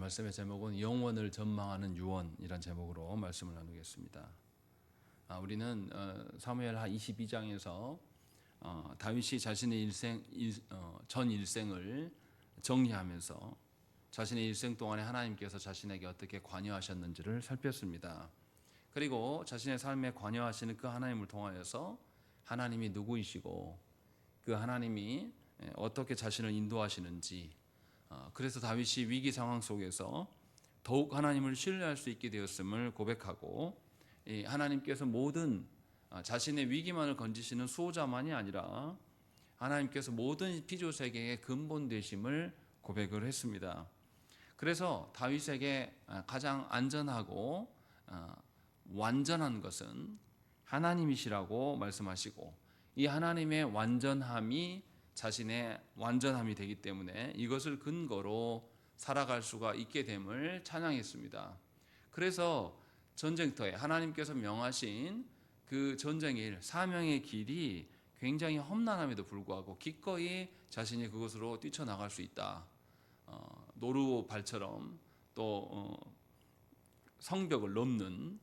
말씀의 제목은 영원을 전망하는 유언이란 제목으로 말씀을 나누겠습니다. 우리는 사무엘하 22장에서 다윗이 자신의 전 일생을 정리하면서 자신의 일생 동안에 하나님께서 자신에게 어떻게 관여하셨는지를 살폈습니다. 그리고 자신의 삶에 관여하시는 그 하나님을 통하여서 하나님이 누구이시고 그 하나님이 어떻게 자신을 인도하시는지, 그래서 다윗이 위기 상황 속에서 더욱 하나님을 신뢰할 수 있게 되었음을 고백하고, 하나님께서 모든 자신의 위기만을 건지시는 수호자만이 아니라 하나님께서 모든 피조세계의 근본 되심을 고백을 했습니다. 그래서 다윗에게 가장 안전하고 완전한 것은 하나님이시라고 말씀하시고, 이 하나님의 완전함이 자신의 완전함이 되기 때문에 이것을 근거로 살아갈 수가 있게 됨을 찬양했습니다. 그래서 전쟁터에 하나님께서 명하신 그 전쟁의 사명의 길이 굉장히 험난함에도 불구하고 기꺼이 자신이 그것으로 뛰쳐나갈 수 있다. 노루발처럼 또 성벽을 넘는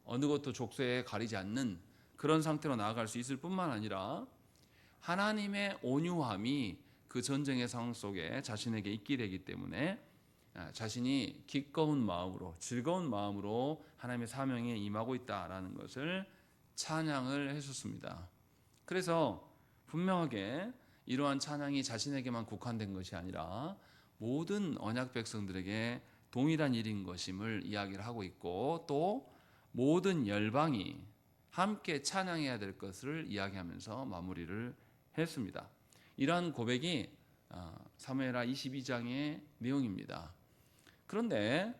어느 것도 족쇄에 가리지 않는 그런 상태로 나아갈 수 있을 뿐만 아니라 하나님의 온유함이 그 전쟁의 상황 속에 자신에게 있게 되기 때문에 자신이 기꺼운 마음으로, 즐거운 마음으로 하나님의 사명에 임하고 있다라는 것을 찬양을 했었습니다. 그래서 분명하게 이러한 찬양이 자신에게만 국한된 것이 아니라 모든 언약 백성들에게 동일한 일인 것임을 이야기를 하고 있고, 또 모든 열방이 함께 찬양해야 될 것을 이야기하면서 마무리를 했습니다. 이러한 고백이 사무엘하 22장의 내용입니다. 그런데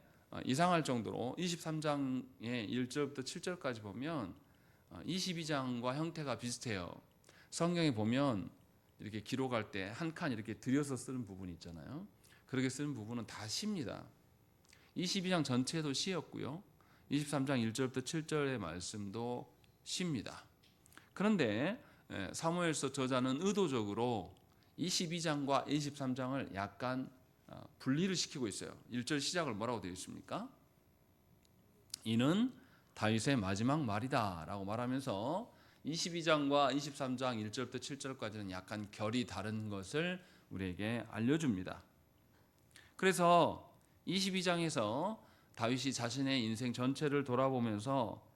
이상할 정도로 23장의 1절부터 7절까지 보면 22장과 형태가 비슷해요. 성경에 보면 이렇게 기록할 때 한 칸 이렇게 들여서 쓰는 부분이 있잖아요. 그렇게 쓰는 부분은 다 시입니다. 22장 전체도 시였고요, 23장 1절부터 7절의 말씀도 시입니다. 그런데 사무엘서 저자는 의도적으로 22장과 23장을 약간 분리를 시키고 있어요. 1절 시작을 뭐라고 되어 있습니까? 이는 다윗의 마지막 말이다 라고 말하면서 22장과 23장 1절부터 7절까지는 약간 결이 다른 것을 우리에게 알려줍니다. 그래서 22장에서 다윗이 자신의 인생 전체를 돌아보면서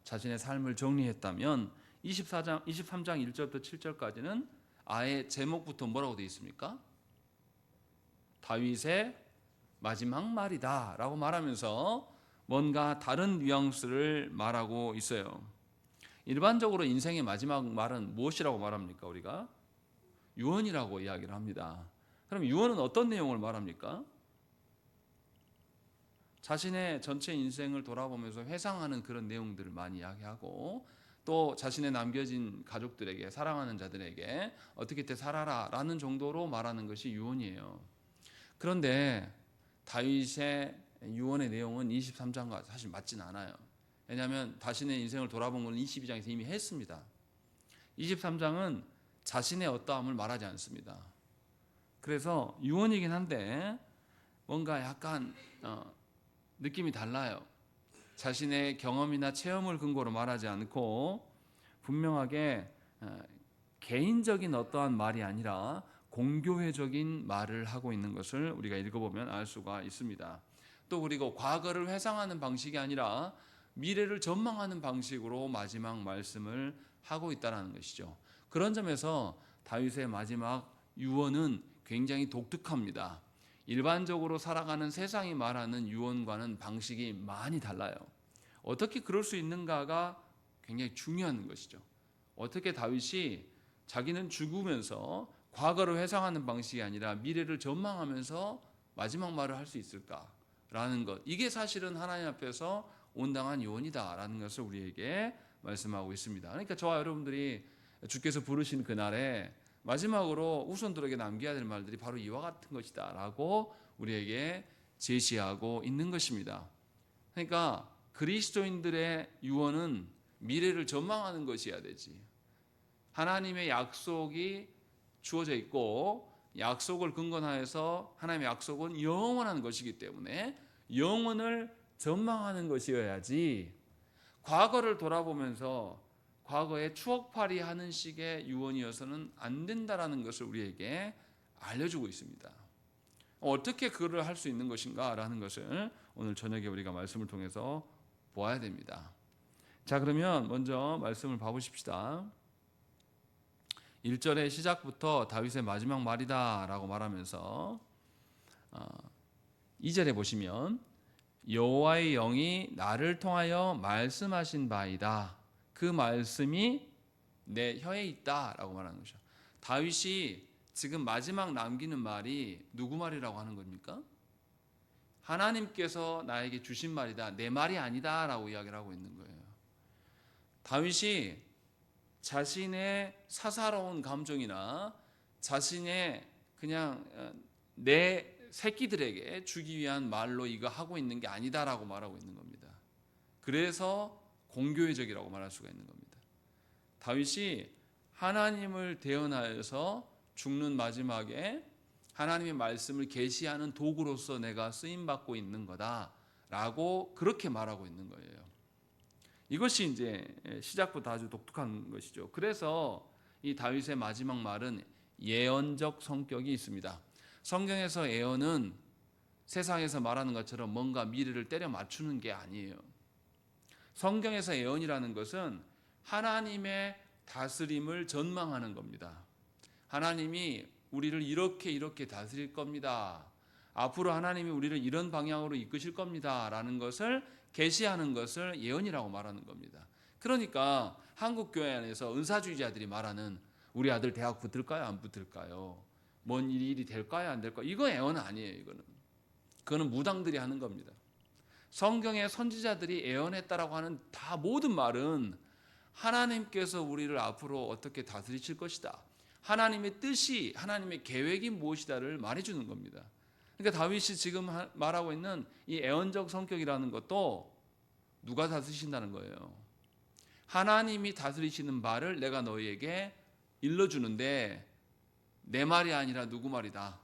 자신의 삶을 정리했다면 23장 1절부터 7절까지는 아예 제목부터 뭐라고 되어 있습니까? 다윗의 마지막 말이다 라고 말하면서 뭔가 다른 뉘앙스를 말하고 있어요. 일반적으로 인생의 마지막 말은 무엇이라고 말합니까? 우리가 유언이라고 이야기를 합니다. 그럼 유언은 어떤 내용을 말합니까? 자신의 전체 인생을 돌아보면서 회상하는 그런 내용들을 많이 이야기하고, 또 자신의 남겨진 가족들에게, 사랑하는 자들에게 어떻게 때 살아라 라는 정도로 말하는 것이 유언이에요. 그런데 다윗의 유언의 내용은 23장과 사실 맞진 않아요. 왜냐하면 자신의 인생을 돌아본 건 22장에서 이미 했습니다. 23장은 자신의 어떠함을 말하지 않습니다. 그래서 유언이긴 한데 뭔가 약간 느낌이 달라요. 자신의 경험이나 체험을 근거로 말하지 않고 분명하게 개인적인 어떠한 말이 아니라 공교회적인 말을 하고 있는 것을 우리가 읽어보면 알 수가 있습니다. 또 그리고 과거를 회상하는 방식이 아니라 미래를 전망하는 방식으로 마지막 말씀을 하고 있다는 것이죠. 그런 점에서 다윗의 마지막 유언은 굉장히 독특합니다. 일반적으로 살아가는 세상이 말하는 유언과는 방식이 많이 달라요. 어떻게 그럴 수 있는가가 굉장히 중요한 것이죠. 어떻게 다윗이 자기는 죽으면서 과거를 회상하는 방식이 아니라 미래를 전망하면서 마지막 말을 할 수 있을까라는 것, 이게 사실은 하나님 앞에서 온당한 유언이다라는 것을 우리에게 말씀하고 있습니다. 그러니까 저와 여러분들이 주께서 부르신 그날에 마지막으로 후손들에게 남겨야 될 말들이 바로 이와 같은 것이다 라고 우리에게 제시하고 있는 것입니다. 그러니까 그리스도인들의 유언은 미래를 전망하는 것이어야 되지. 하나님의 약속이 주어져 있고 약속을 근거하여서 하나님의 약속은 영원한 것이기 때문에 영원을 전망하는 것이어야지 과거를 돌아보면서 과거에 추억팔이 하는 식의 유언이어서는 안 된다라는 것을 우리에게 알려주고 있습니다. 어떻게 그걸 할 수 있는 것인가라는 것을 오늘 저녁에 우리가 말씀을 통해서 보아야 됩니다. 자, 그러면 먼저 말씀을 봐보십시다. 1절의 시작부터 다윗의 마지막 말이다 라고 말하면서 2절에 보시면 여호와의 영이 나를 통하여 말씀하신 바이다. 그 말씀이 내 혀에 있다 라고 말하는 것이죠. 다윗이 지금 마지막 남기는 말이 누구 말이라고 하는 겁니까? 하나님께서 나에게 주신 말이다, 내 말이 아니다 라고 이야기를 하고 있는 거예요. 다윗이 자신의 사사로운 감정이나 자신의 그냥 내 새끼들에게 주기 위한 말로 이거 하고 있는 게 아니다라고 말하고 있는 겁니다. 그래서 공교회적이라고 말할 수가 있는 겁니다. 다윗이 하나님을 대언하여서 죽는 마지막에 하나님의 말씀을 계시하는 도구로서 내가 쓰임받고 있는 거다라고 그렇게 말하고 있는 거예요. 이것이 이제 시작부터 아주 독특한 것이죠. 그래서 이 다윗의 마지막 말은 예언적 성격이 있습니다. 성경에서 예언은 세상에서 말하는 것처럼 뭔가 미래를 때려 맞추는 게 아니에요. 성경에서 예언이라는 것은 하나님의 다스림을 전망하는 겁니다. 하나님이 우리를 이렇게 다스릴 겁니다. 앞으로 하나님이 우리를 이런 방향으로 이끄실 겁니다. 라는 것을 계시하는 것을 예언이라고 말하는 겁니다. 그러니까 한국 교회 안에서 은사주의자들이 말하는 우리 아들 대학 붙을까요? 안 붙을까요? 뭔 일이 될까요? 안 될까요? 이거 예언 아니에요. 그거는 무당들이 하는 겁니다. 성경의 선지자들이 예언했다라고 하는 다 모든 말은 하나님께서 우리를 앞으로 어떻게 다스리실 것이다. 하나님의 뜻이, 하나님의 계획이 무엇이다를 말해주는 겁니다. 그러니까 다윗이 지금 말하고 있는 이 예언적 성격이라는 것도 누가 다스리신다는 거예요. 하나님이 다스리시는 말을 내가 너희에게 일러주는데 내 말이 아니라 누구 말이다.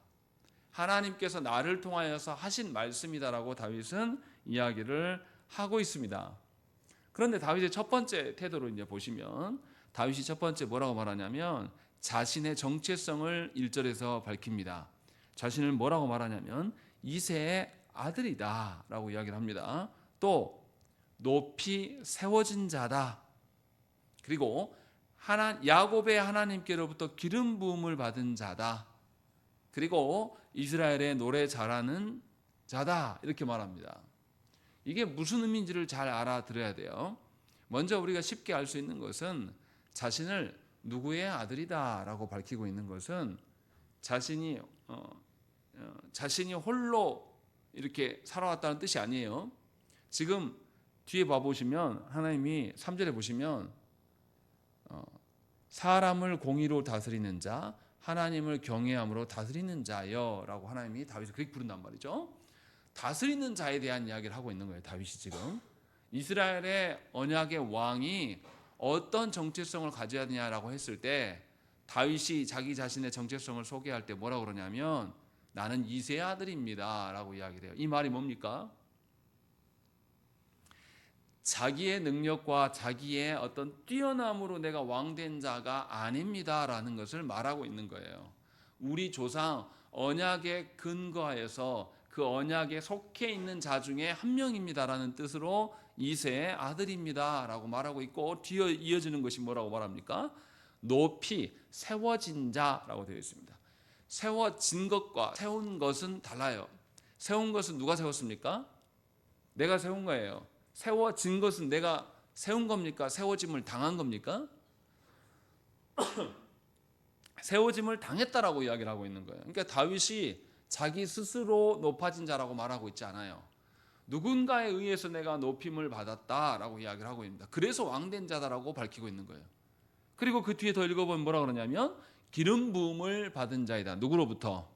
하나님께서 나를 통하여서 하신 말씀이다라고 다윗은 이야기를 하고 있습니다. 그런데 다윗의 첫 번째 태도로 이제 보시면 다윗이 첫 번째 뭐라고 말하냐면 자신의 정체성을 1절에서 밝힙니다. 자신을 뭐라고 말하냐면 이새의 아들이다 라고 이야기를 합니다. 또 높이 세워진 자다. 그리고 야곱의 하나님께로부터 기름 부음을 받은 자다. 그리고 이스라엘의 노래 잘하는 자다. 이렇게 말합니다. 이게 무슨 의미인지를 잘 알아들어야 돼요. 먼저 우리가 쉽게 알 수 있는 것은 자신을 누구의 아들이다 라고 밝히고 있는 것은 자신이 홀로 이렇게 살아왔다는 뜻이 아니에요. 지금 뒤에 봐보시면 하나님이 3절에 보시면 사람을 공의로 다스리는 자, 하나님을 경외함으로 다스리는 자여 라고 하나님이 다윗을 그렇게 부른단 말이죠. 다스리는 자에 대한 이야기를 하고 있는 거예요. 다윗이 지금 이스라엘의 언약의 왕이 어떤 정체성을 가져야 되냐라고 했을 때 다윗이 자기 자신의 정체성을 소개할 때 뭐라고 그러냐면 나는 이새의 아들입니다 라고 이야기를 해요. 이 말이 뭡니까? 자기의 능력과 자기의 어떤 뛰어남으로 내가 왕된 자가 아닙니다 라는 것을 말하고 있는 거예요. 우리 조상 언약에 근거하여서 그 언약에 속해 있는 자 중에 한 명입니다 라는 뜻으로 이새의 아들입니다 라고 말하고 있고 뒤에 이어지는 것이 뭐라고 말합니까? 높이 세워진 자라고 되어 있습니다. 세워진 것과 세운 것은 달라요. 세운 것은 누가 세웠습니까? 내가 세운 거예요. 세워진 것은 내가 세운 겁니까? 세워짐을 당한 겁니까? 세워짐을 당했다라고 이야기를 하고 있는 거예요. 그러니까 다윗이 자기 스스로 높아진 자라고 말하고 있지 않아요. 누군가에 의해서 내가 높임을 받았다라고 이야기를 하고 있습니다. 그래서 왕된 자다라고 밝히고 있는 거예요. 그리고 그 뒤에 더 읽어보면 뭐라 그러냐면 기름 부음을 받은 자이다. 누구로부터?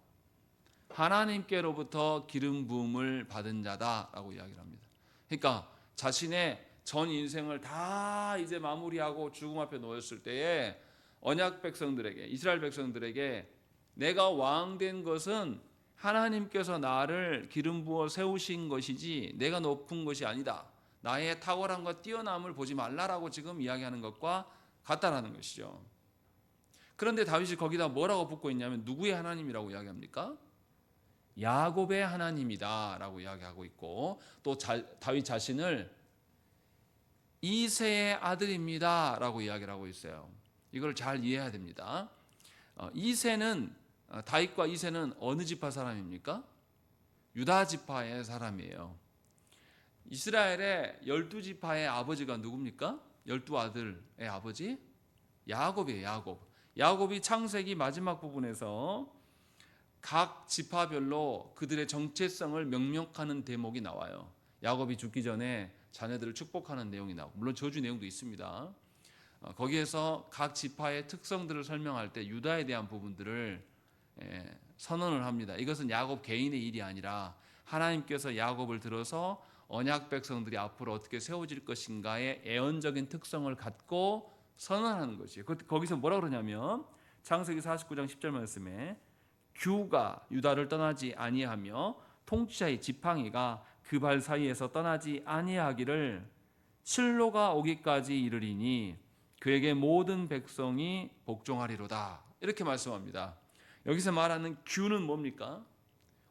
하나님께로부터 기름 부음을 받은 자다라고 이야기를 합니다. 그러니까 자신의 전 인생을 다 이제 마무리하고 죽음 앞에 놓였을 때에 언약 백성들에게, 이스라엘 백성들에게 내가 왕 된 것은 하나님께서 나를 기름 부어 세우신 것이지 내가 높은 것이 아니다. 나의 탁월함과 뛰어남을 보지 말라라고 지금 이야기하는 것과 같다라는 것이죠. 그런데 다윗이 거기다 뭐라고 붙고 있냐면 누구의 하나님이라고 이야기합니까? 야곱의 하나님이다라고 이야기하고 있고, 또 다윗 자신을 이새의 아들입니다라고 이야기를 하고 있어요. 이걸 잘 이해해야 됩니다. 이새는 다윗과 이새는 어느 지파 사람입니까? 유다 지파의 사람이에요. 이스라엘의 12지파의 아버지가 누굽니까? 12아들의 아버지? 야곱이에요. 야곱이 창세기 마지막 부분에서 각 지파별로 그들의 정체성을 명명하는 대목이 나와요. 야곱이 죽기 전에 자녀들을 축복하는 내용이 나오고, 물론 저주 내용도 있습니다. 거기에서 각 지파의 특성들을 설명할 때 유다에 대한 부분들을 선언을 합니다. 이것은 야곱 개인의 일이 아니라 하나님께서 야곱을 들어서 언약 백성들이 앞으로 어떻게 세워질 것인가의 예언적인 특성을 갖고 선언하는 것이에요. 거기서 뭐라 그러냐면 창세기 49장 10절 말씀에 규가 유다를 떠나지 아니하며 통치자의 지팡이가 그 발 사이에서 떠나지 아니하기를 실로가 오기까지 이르리니 그에게 모든 백성이 복종하리로다. 이렇게 말씀합니다. 여기서 말하는 규는 뭡니까?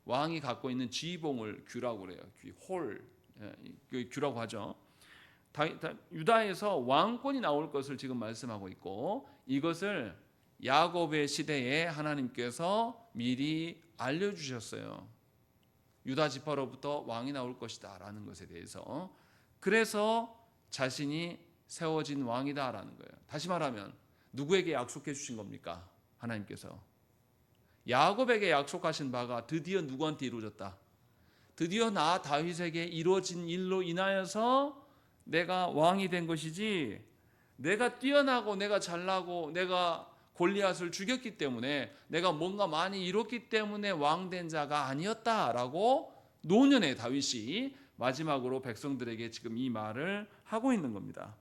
왕이 갖고 있는 지봉을 규라고 그래요. 홀, 규라고 하죠. 유다에서 왕권이 나올 것을 지금 말씀하고 있고, 이것을 야곱의 시대에 하나님께서 미리 알려주셨어요. 유다 지파로부터 왕이 나올 것이다 라는 것에 대해서. 그래서 자신이 세워진 왕이다라는 거예요. 다시 말하면 누구에게 약속해 주신 겁니까? 하나님께서 야곱에게 약속하신 바가 드디어 누구한테 이루어졌다. 드디어 나 다윗에게 이루어진 일로 인하여서 내가 왕이 된 것이지, 내가 뛰어나고 내가 잘나고 내가 골리앗을 죽였기 때문에 내가 뭔가 많이 이뤘기 때문에 왕된 자가 아니었다라고 노년의 다윗이 마지막으로 백성들에게 지금 이 말을 하고 있는 겁니다.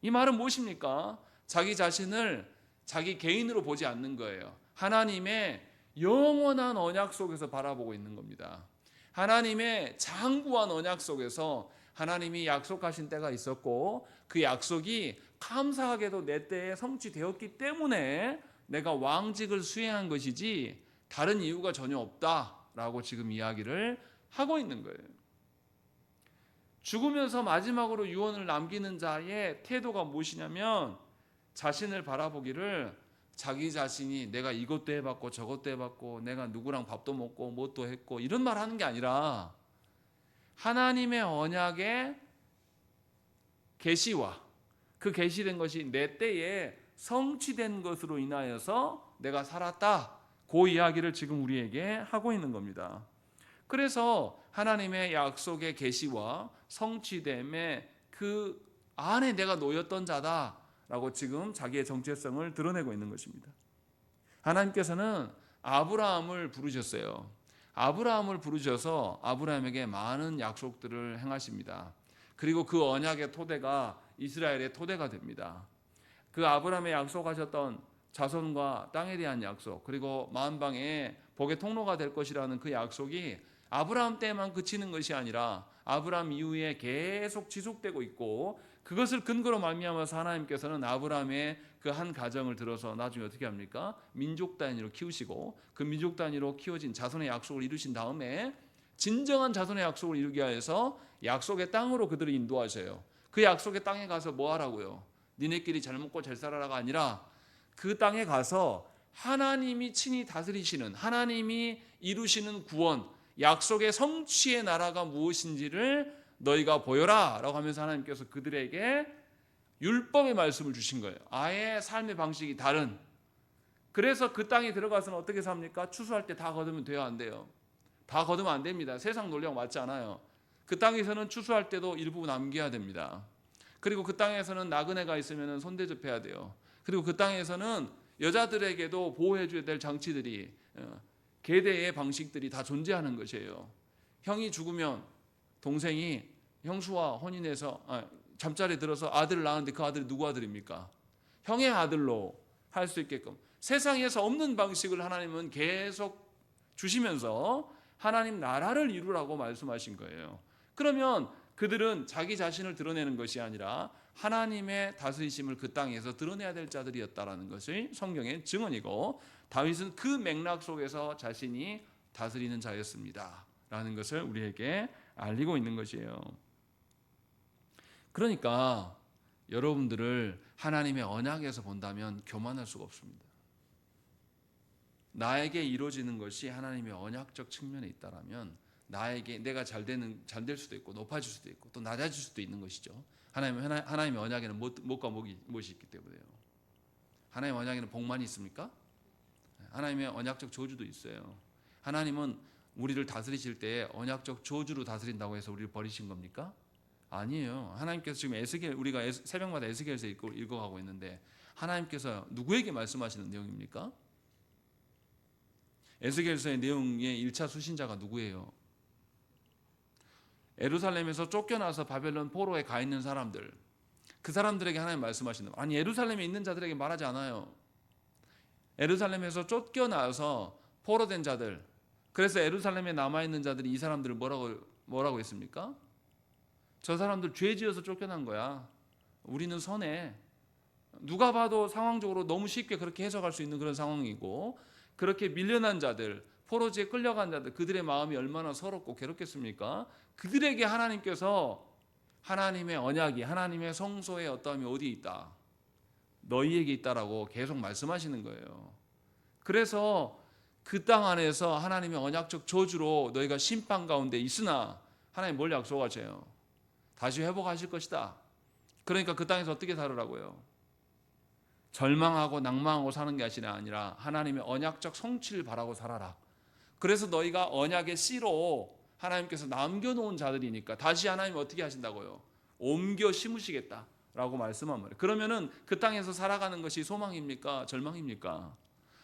이 말은 무엇입니까? 자기 자신을 자기 개인으로 보지 않는 거예요. 하나님의 영원한 언약 속에서 바라보고 있는 겁니다. 하나님의 장구한 언약 속에서 하나님이 약속하신 때가 있었고, 그 약속이 감사하게도 내 때에 성취되었기 때문에 내가 왕직을 수행한 것이지 다른 이유가 전혀 없다라고 지금 이야기를 하고 있는 거예요. 죽으면서 마지막으로 유언을 남기는 자의 태도가 무엇이냐면 자신을 바라보기를 자기 자신이 내가 이것도 해봤고 저것도 해봤고 내가 누구랑 밥도 먹고 뭣도 했고 이런 말 하는 게 아니라 하나님의 언약의 계시와 그 계시된 것이 내 때에 성취된 것으로 인하여서 내가 살았다, 그 이야기를 지금 우리에게 하고 있는 겁니다. 그래서 하나님의 약속의 계시와 성취됨의 그 안에 내가 놓였던 자다라고 지금 자기의 정체성을 드러내고 있는 것입니다. 하나님께서는 아브라함을 부르셨어요. 아브라함을 부르셔서 아브라함에게 많은 약속들을 행하십니다. 그리고 그 언약의 토대가 이스라엘의 토대가 됩니다. 그 아브라함의 약속하셨던 자손과 땅에 대한 약속, 그리고 만방의 복의 통로가 될 것이라는 그 약속이 아브라함 때만 그치는 것이 아니라 아브라함 이후에 계속 지속되고 있고, 그것을 근거로 말미암아서 하나님께서는 아브라함의 그 한 가정을 들어서 나중에 어떻게 합니까? 민족 단위로 키우시고, 그 민족 단위로 키워진 자손의 약속을 이루신 다음에 진정한 자손의 약속을 이루기 위해서 약속의 땅으로 그들을 인도하셔요. 그 약속의 땅에 가서 뭐 하라고요? 니네끼리 잘 먹고 잘 살아라가 아니라 그 땅에 가서 하나님이 친히 다스리시는, 하나님이 이루시는 구원, 약속의 성취의 나라가 무엇인지를 너희가 보여라 라고 하면서 하나님께서 그들에게 율법의 말씀을 주신 거예요. 아예 삶의 방식이 다른. 그래서 그 땅에 들어가서는 어떻게 삽니까? 추수할 때 다 거두면 돼요, 안 돼요? 다 거두면 안 됩니다. 세상 논리랑 맞지 않아요. 그 땅에서는 추수할 때도 일부 남겨야 됩니다. 그리고 그 땅에서는 나그네가 있으면 손대접해야 돼요. 그리고 그 땅에서는 여자들에게도 보호해줘야 될 장치들이, 계대의 방식들이 다 존재하는 것이에요. 형이 죽으면 동생이 형수와 혼인해서 잠자리에 들어서 아들을 낳았는데 그 아들이 누구 아들입니까? 형의 아들로 할 수 있게끔 세상에서 없는 방식을 하나님은 계속 주시면서 하나님 나라를 이루라고 말씀하신 거예요. 그러면 그들은 자기 자신을 드러내는 것이 아니라 하나님의 다스리심을 그 땅에서 드러내야 될 자들이었다라는 것이 성경의 증언이고, 다윗은 그 맥락 속에서 자신이 다스리는 자였습니다 라는 것을 우리에게 알리고 있는 것이에요. 그러니까 여러분들을 하나님의 언약에서 본다면 교만할 수가 없습니다. 나에게 이루어지는 것이 하나님의 언약적 측면에 있다라면 나에게 내가 잘 될 수도 있고 높아질 수도 있고 또 낮아질 수도 있는 것이죠. 하나님의 언약에는 못과 못이 있기 때문에요. 하나님의 언약에는 복만이 있습니까? 하나님의 언약적 저주도 있어요. 하나님은 우리를 다스리실 때 언약적 저주로 다스린다고 해서 우리를 버리신 겁니까? 아니에요. 하나님께서 지금 우리가 새벽마다 에스겔서 읽어가고 있는데 하나님께서 누구에게 말씀하시는 내용입니까? 에스겔서의 내용의 1차 수신자가 누구예요? 예루살렘에서 쫓겨나서 바벨론 포로에 가 있는 사람들, 그 사람들에게 하나님 말씀하시는, 아니 예루살렘에 있는 자들에게 말하지 않아요. 예루살렘에서 쫓겨나서 포로된 자들, 그래서 예루살렘에 남아있는 자들이 이 사람들을 뭐라고 했습니까? 저 사람들 죄 지어서 쫓겨난 거야. 우리는 선해. 누가 봐도 상황적으로 너무 쉽게 그렇게 해석할 수 있는 그런 상황이고, 그렇게 밀려난 자들, 포로지에 끌려간 자들, 그들의 마음이 얼마나 서럽고 괴롭겠습니까? 그들에게 하나님께서 하나님의 언약이, 하나님의 성소의 어떠함이 어디에 있다? 너희에게 있다라고 계속 말씀하시는 거예요. 그래서 그 땅 안에서 하나님의 언약적 저주로 너희가 심판 가운데 있으나 하나님 뭘 약속하세요? 다시 회복하실 것이다. 그러니까 그 땅에서 어떻게 살으라고요? 절망하고 낭망하고 사는 것이 아니라 하나님의 언약적 성취를 바라고 살아라. 그래서 너희가 언약의 씨로 하나님께서 남겨놓은 자들이니까 다시 하나님 어떻게 하신다고요? 옮겨 심으시겠다라고 말씀한 말이에요. 그러면은 그 땅에서 살아가는 것이 소망입니까? 절망입니까?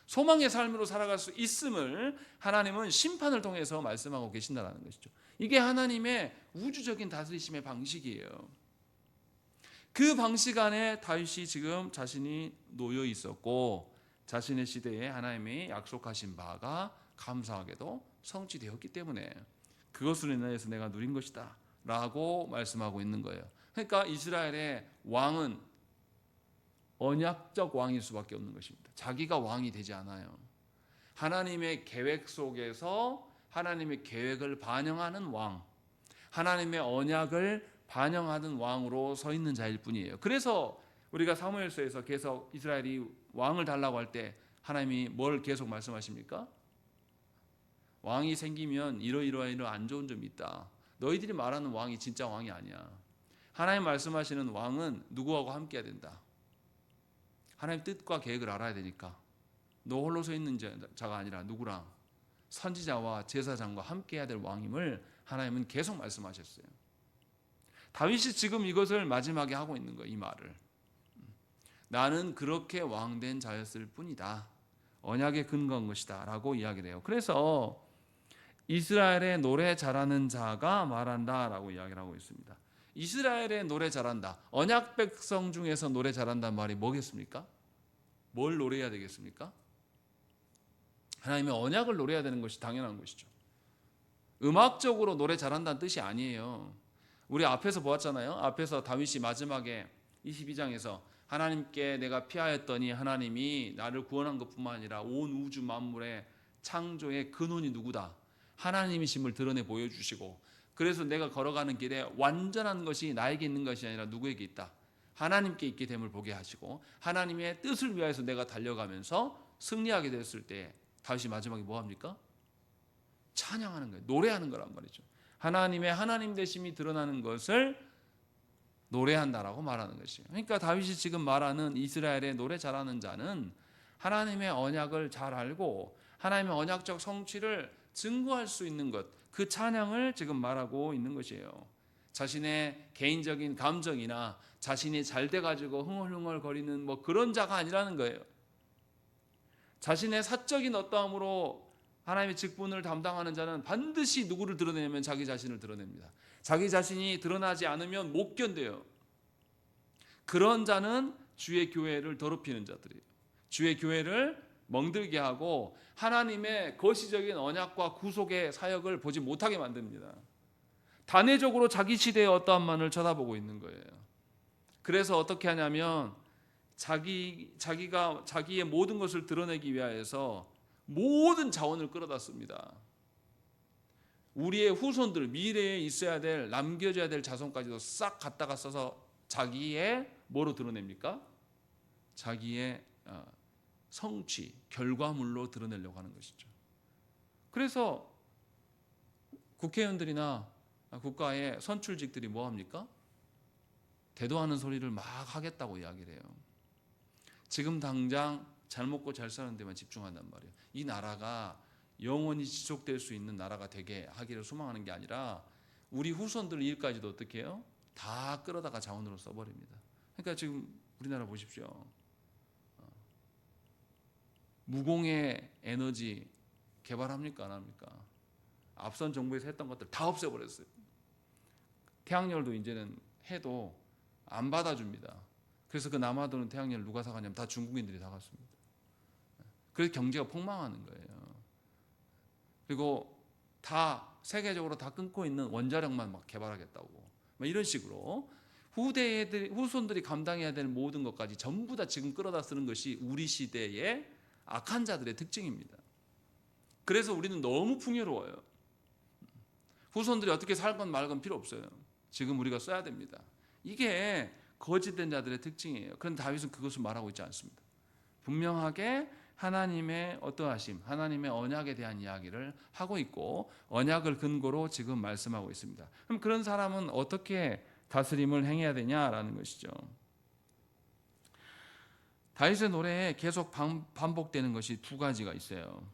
소망의 삶으로 살아갈 수 있음을 하나님은 심판을 통해서 말씀하고 계신다는 것이죠. 이게 하나님의 우주적인 다스리심의 방식이에요. 그 방식 안에 다윗이 지금 자신이 놓여 있었고, 자신의 시대에 하나님이 약속하신 바가 감사하게도 성취되었기 때문에 그것으로 인해서 내가 누린 것이다 라고 말씀하고 있는 거예요. 그러니까 이스라엘의 왕은 언약적 왕일 수밖에 없는 것입니다. 자기가 왕이 되지 않아요. 하나님의 계획 속에서 하나님의 계획을 반영하는 왕, 하나님의 언약을 반영하는 왕으로 서 있는 자일 뿐이에요. 그래서 우리가 사무엘서에서 계속 이스라엘이 왕을 달라고 할 때 하나님이 뭘 계속 말씀하십니까? 왕이 생기면 이러이러한 안 좋은 점이 있다. 너희들이 말하는 왕이 진짜 왕이 아니야. 하나님 말씀하시는 왕은 누구하고 함께 해야 된다. 하나님 뜻과 계획을 알아야 되니까 너 홀로 서 있는 자가 아니라 누구랑? 선지자와 제사장과 함께 해야 될 왕임을 하나님은 계속 말씀하셨어요. 다윗이 지금 이것을 마지막에 하고 있는 거예요. 이 말을. 나는 그렇게 왕된 자였을 뿐이다. 언약에 근거한 것이다 라고 이야기를 해요. 그래서 이스라엘의 노래 잘하는 자가 말한다 라고 이야기를 하고 있습니다. 이스라엘의 노래 잘한다, 언약 백성 중에서 노래 잘한다는 말이 뭐겠습니까? 뭘 노래해야 되겠습니까? 하나님의 언약을 노래해야 되는 것이 당연한 것이죠. 음악적으로 노래 잘한다는 뜻이 아니에요. 우리 앞에서 보았잖아요. 앞에서 다윗이 마지막에 22장에서 하나님께 내가 피하였더니 하나님이 나를 구원한 것뿐만 아니라 온 우주 만물의 창조의 근원이 누구다? 하나님이심을 드러내 보여주시고, 그래서 내가 걸어가는 길에 완전한 것이 나에게 있는 것이 아니라 누구에게 있다? 하나님께 있게 됨을 보게 하시고, 하나님의 뜻을 위하여서 내가 달려가면서 승리하게 됐을 때 다윗이 마지막에 뭐 합니까? 찬양하는 거예요. 노래하는 거란 말이죠. 하나님의 하나님 되심이 드러나는 것을 노래한다라고 말하는 것이에요. 그러니까 다윗이 지금 말하는 이스라엘의 노래 잘하는 자는 하나님의 언약을 잘 알고 하나님의 언약적 성취를 증거할 수 있는 것, 그 찬양을 지금 말하고 있는 것이에요. 자신의 개인적인 감정이나 자신이 잘 돼가지고 흥얼흥얼 거리는 뭐 그런 자가 아니라는 거예요. 자신의 사적인 어떠함으로 하나님의 직분을 담당하는 자는 반드시 누구를 드러내냐면 자기 자신을 드러냅니다. 자기 자신이 드러나지 않으면 못 견뎌요. 그런 자는 주의 교회를 더럽히는 자들이에요. 주의 교회를 멍들게 하고 하나님의 거시적인 언약과 구속의 사역을 보지 못하게 만듭니다. 단회적으로 자기 시대의 어떠한만을 쳐다보고 있는 거예요. 그래서 어떻게 하냐면 자기가 자기의 모든 것을 드러내기 위하여서 모든 자원을 끌어다 씁니다. 우리의 후손들, 미래에 있어야 될, 남겨져야 될 자손까지도 싹 갖다가 써서 자기의 뭐로 드러냅니까? 자기의 성취, 결과물로 드러내려고 하는 것이죠. 그래서 국회의원들이나 국가의 선출직들이 뭐 합니까? 대도하는 소리를 막 하겠다고 이야기를 해요. 지금 당장 잘 먹고 잘 사는 데만 집중한단 말이에요. 이 나라가 영원히 지속될 수 있는 나라가 되게 하기를 소망하는 게 아니라 우리 후손들 일까지도 어떻게 해요? 다 끌어다가 자원으로 써버립니다. 그러니까 지금 우리나라 보십시오. 무공해 에너지 개발합니까 안 합니까? 앞선 정부에서 했던 것들 다 없애버렸어요. 태양열도 이제는 해도 안 받아줍니다. 그래서 그 남아도는 태양열 누가 사가냐면 다 중국인들이 사갔습니다. 그래서 경제가 폭망하는 거예요. 그리고 다 세계적으로 다 끊고 있는 원자력만 막 개발하겠다고 이런 식으로 후손들이 감당해야 될 모든 것까지 전부 다 지금 끌어다 쓰는 것이 우리 시대의 악한 자들의 특징입니다. 그래서 우리는 너무 풍요로워요. 후손들이 어떻게 살건 말건 필요 없어요. 지금 우리가 써야 됩니다. 이게 거짓된 자들의 특징이에요. 그런데 다윗은 그것을 말하고 있지 않습니다. 분명하게 하나님의 어떠하심, 하나님의 언약에 대한 이야기를 하고 있고 언약을 근거로 지금 말씀하고 있습니다. 그럼 그런 사람은 어떻게 다스림을 행해야 되냐라는 것이죠. 다윗의 노래에 계속 반복되는 것이 두 가지가 있어요.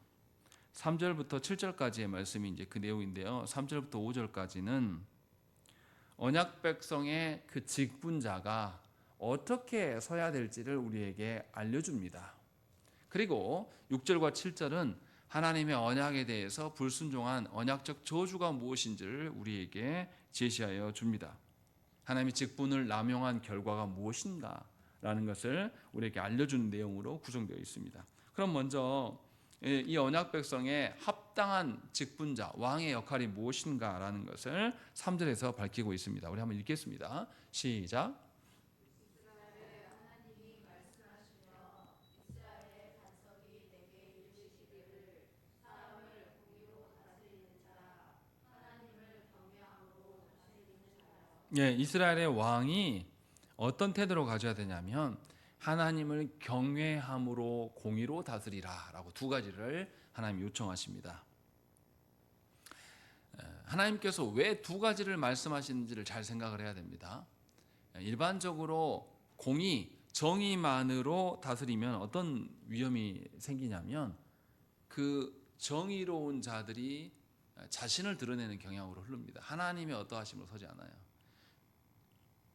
3절부터 7절까지의 말씀이 이제 그 내용인데요. 3절부터 5절까지는 언약 백성의 그 직분자가 어떻게 서야 될지를 우리에게 알려줍니다. 그리고 6절과 7절은 하나님의 언약에 대해서 불순종한 언약적 저주가 무엇인지를 우리에게 제시하여 줍니다. 하나님의 직분을 남용한 결과가 무엇인가라는 것을 우리에게 알려주는 내용으로 구성되어 있습니다. 그럼 먼저 이 언약 백성의 합당한 직분자, 왕의 역할이 무엇인가라는 것을 3절에서 밝히고 있습니다. 우리 한번 읽겠습니다. 시작. 예, 이스라엘의 왕이 어떤 태도로 가져야 되냐면 하나님을 경외함으로 공의로 다스리라 라고 두 가지를 하나님 요청하십니다. 하나님께서 왜 두 가지를 말씀하시는지를 잘 생각을 해야 됩니다. 일반적으로 공의, 정의만으로 다스리면 어떤 위험이 생기냐면 그 정의로운 자들이 자신을 드러내는 경향으로 흐릅니다. 하나님의 어떠하심으로 서지 않아요.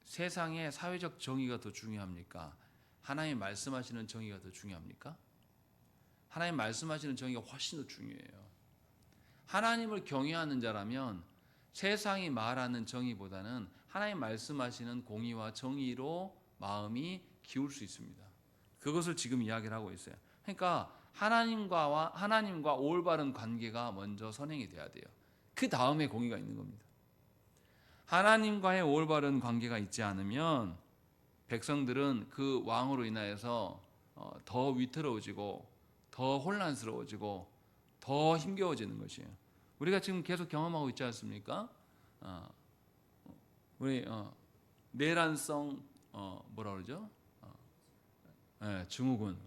세상에 사회적 정의가 더 중요합니까? 하나님 말씀하시는 정의가 더 중요합니까? 하나님 말씀하시는 정의가 훨씬 더 중요해요. 하나님을 경외하는 자라면 세상이 말하는 정의보다는 하나님 말씀하시는 공의와 정의로 마음이 기울 수 있습니다. 그것을 지금 이야기를 하고 있어요. 그러니까 하나님과 올바른 관계가 먼저 선행이 돼야 돼요. 그 다음에 공의가 있는 겁니다. 하나님과의 올바른 관계가 있지 않으면 백성들은 그 왕으로 인하여서 더 위태로워지고 더 혼란스러워지고 더 힘겨워지는 것이에요. 우리가 지금 계속 경험하고 있지 않습니까? 우리 내란성 뭐라 그러죠? 증후군,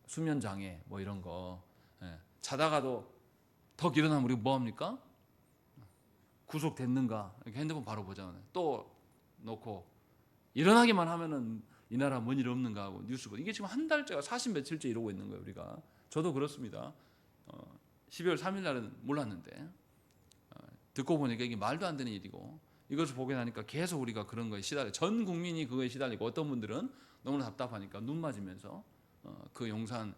수면 장애 뭐 이런 거 자다가도 더 일어나면 우리 뭐 합니까? 구속됐는가 이렇게 핸드폰 바로 보잖아요. 또 놓고 일어나기만 하면은 이 나라 뭔 일 없는가 하고 뉴스 보고 이게 지금 한 달째가 40 며칠째 이러고 있는 거예요. 우리가 저도 그렇습니다. 12월 3일 날은 몰랐는데 듣고 보니까 이게 말도 안 되는 일이고 이것을 보게 나니까 계속 우리가 그런 거에 시달려 전 국민이 그거에 시달리고 어떤 분들은 너무나 답답하니까 눈 맞으면서 그 용산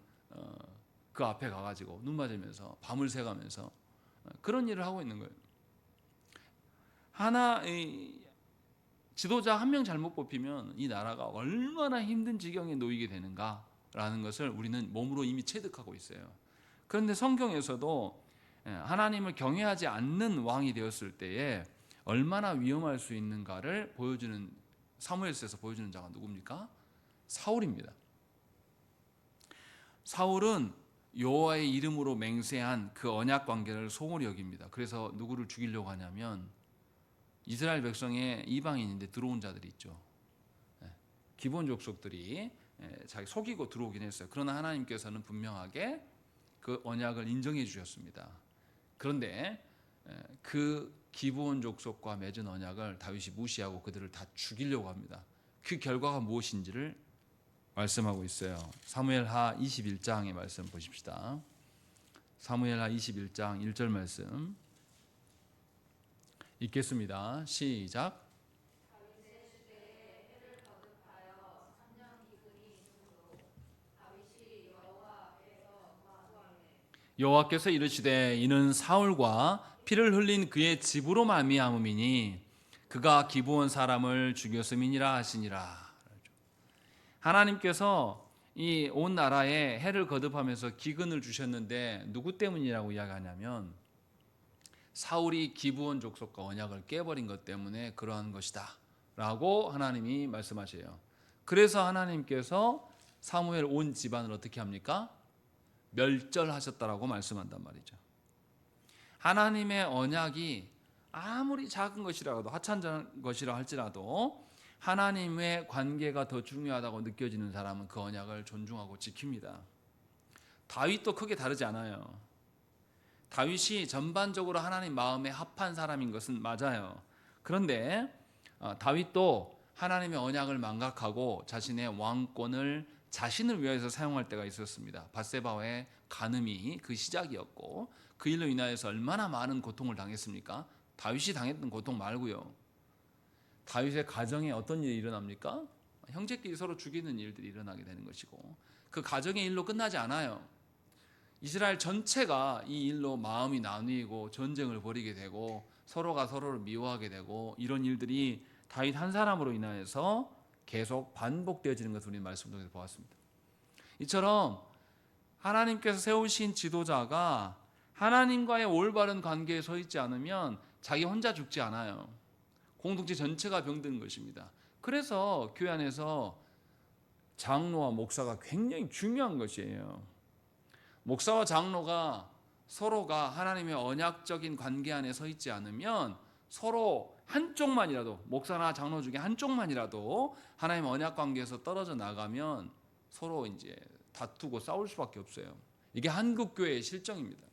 그 앞에 가가지고 눈 맞으면서 밤을 새가면서 그런 일을 하고 있는 거예요. 지도자 한 명 잘못 뽑히면 이 나라가 얼마나 힘든 지경에 놓이게 되는가 라는 것을 우리는 몸으로 이미 체득하고 있어요. 그런데 성경에서도 하나님을 경외하지 않는 왕이 되었을 때에 얼마나 위험할 수 있는가를 보여주는, 사무엘서에서 보여주는 자가 누굽니까? 사울입니다. 사울은 여호와의 이름으로 맹세한 그 언약 관계를 소홀히 여깁니다. 그래서 누구를 죽이려고 하냐면 이스라엘 백성의 이방인인데 들어온 자들이 있죠. 기본 족속들이 자기 속이고 들어오긴 했어요. 그러나 하나님께서는 분명하게 그 언약을 인정해 주셨습니다. 그런데 그 기브온 족속과 맺은 언약을 다윗이 무시하고 그들을 다 죽이려고 합니다. 그 결과가 무엇인지를 말씀하고 있어요. 사무엘하 21장의 말씀 보십시다. 사무엘하 21장 1절 말씀 읽겠습니다. 시작. 여호와께서 이르시되 이는 사울과 피를 흘린 그의 집으로 말미암음이니 그가 기브온 사람을 죽였음이니라 하시니라. 하나님께서 이 온 나라에 해를 거듭하면서 기근을 주셨는데 누구 때문이라고 이야기하냐면 사울이 기브온 족속과 언약을 깨버린 것 때문에 그러한 것이다 라고 하나님이 말씀하셔요. 그래서 하나님께서 사무엘 온 집안을 어떻게 합니까? 멸절하셨다라고 말씀한단 말이죠. 하나님의 언약이 아무리 작은 것이라도 하찮은 것이라 할지라도 하나님의 관계가 더 중요하다고 느껴지는 사람은 그 언약을 존중하고 지킵니다. 다윗도 크게 다르지 않아요. 다윗이 전반적으로 하나님 마음에 합한 사람인 것은 맞아요. 그런데 다윗도 하나님의 언약을 망각하고 자신의 왕권을 자신을 위해서 사용할 때가 있었습니다. 밧세바와의 간음이 그 시작이었고 그 일로 인하여서 얼마나 많은 고통을 당했습니까? 다윗이 당했던 고통 말고요. 다윗의 가정에 어떤 일이 일어납니까? 형제끼리 서로 죽이는 일들이 일어나게 되는 것이고 그 가정의 일로 끝나지 않아요. 이스라엘 전체가 이 일로 마음이 나뉘고 전쟁을 벌이게 되고 서로가 서로를 미워하게 되고 이런 일들이 다윗 한 사람으로 인하여서 계속 반복되어지는 것을 우리는 말씀 통해서 보았습니다. 이처럼 하나님께서 세우신 지도자가 하나님과의 올바른 관계에 서 있지 않으면 자기 혼자 죽지 않아요. 공동체 전체가 병드는 것입니다. 그래서 교회 안에서 장로와 목사가 굉장히 중요한 것이에요. 목사와 장로가 서로가 하나님의 언약적인 관계 안에 서 있지 않으면 서로 한쪽만이라도, 목사나 장로 중에 한쪽만이라도 하나님의 언약 관계에서 떨어져 나가면 서로 이제 다투고 싸울 수밖에 없어요. 이게 한국 교회의 실정입니다.